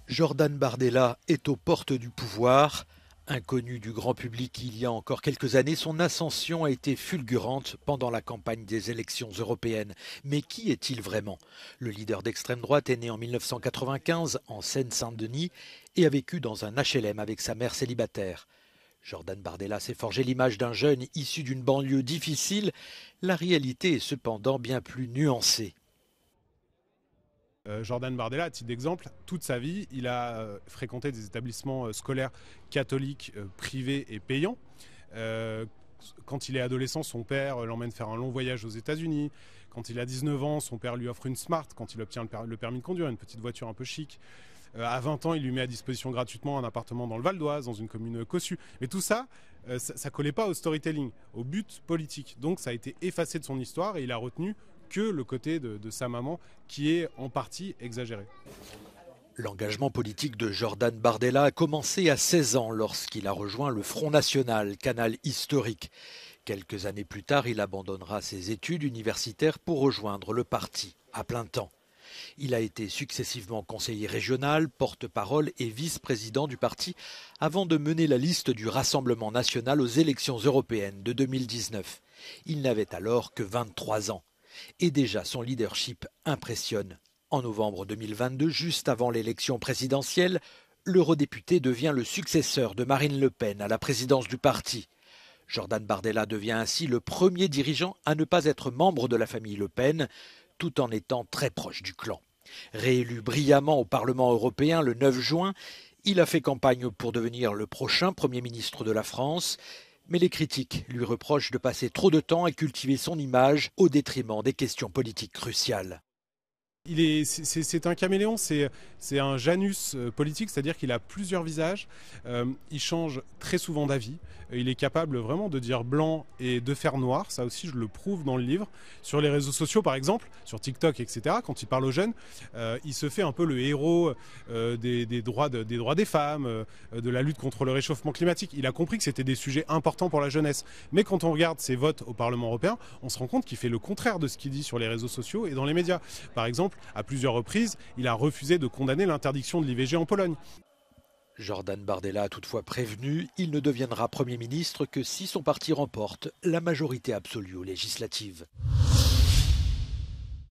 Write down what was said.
Jordan Bardella est aux portes du pouvoir. Inconnu du grand public il y a encore quelques années, son ascension a été fulgurante pendant la campagne des élections européennes. Mais qui est-il vraiment? Le leader d'extrême droite est né en 1995 en Seine-Saint-Denis et a vécu dans un HLM avec sa mère célibataire. Jordan Bardella s'est forgé l'image d'un jeune issu d'une banlieue difficile. La réalité est cependant bien plus nuancée. Jordan Bardella, à titre d'exemple, toute sa vie, il a fréquenté des établissements scolaires catholiques, privés et payants. Quand il est adolescent, son père l'emmène faire un long voyage aux États-Unis. Quand il a 19 ans, son père lui offre une Smart quand il obtient le permis de conduire, une petite voiture un peu chic. À 20 ans, il lui met à disposition gratuitement un appartement dans le Val d'Oise, dans une commune cossue. Mais tout ça, ça collait pas au storytelling, au but politique. Donc ça a été effacé de son histoire et il a retenu que le côté de sa maman qui est en partie exagéré. L'engagement politique de Jordan Bardella a commencé à 16 ans lorsqu'il a rejoint le Front National, canal historique. Quelques années plus tard, il abandonnera ses études universitaires pour rejoindre le parti à plein temps. Il a été successivement conseiller régional, porte-parole et vice-président du parti avant de mener la liste du Rassemblement national aux élections européennes de 2019. Il n'avait alors que 23 ans. Et déjà son leadership impressionne. En novembre 2022, juste avant l'élection présidentielle, l'eurodéputé devient le successeur de Marine Le Pen à la présidence du parti. Jordan Bardella devient ainsi le premier dirigeant à ne pas être membre de la famille Le Pen, tout en étant très proche du clan. Réélu brillamment au Parlement européen le 9 juin, il a fait campagne pour devenir le prochain Premier ministre de la France. Mais les critiques lui reprochent de passer trop de temps à cultiver son image au détriment des questions politiques cruciales. C'est un caméléon, c'est un Janus politique, c'est-à-dire qu'il a plusieurs visages, il change très souvent d'avis, il est capable vraiment de dire blanc et de faire noir, ça aussi je le prouve dans le livre. Sur les réseaux sociaux par exemple, sur TikTok, etc., quand il parle aux jeunes, il se fait un peu le héros des droits des femmes, de la lutte contre le réchauffement climatique. Il a compris que c'était des sujets importants pour la jeunesse. Mais quand on regarde ses votes au Parlement européen, on se rend compte qu'il fait le contraire de ce qu'il dit sur les réseaux sociaux et dans les médias. Par exemple, à plusieurs reprises, il a refusé de condamner l'interdiction de l'IVG en Pologne. Jordan Bardella a toutefois prévenu, il ne deviendra Premier ministre que si son parti remporte la majorité absolue aux législatives.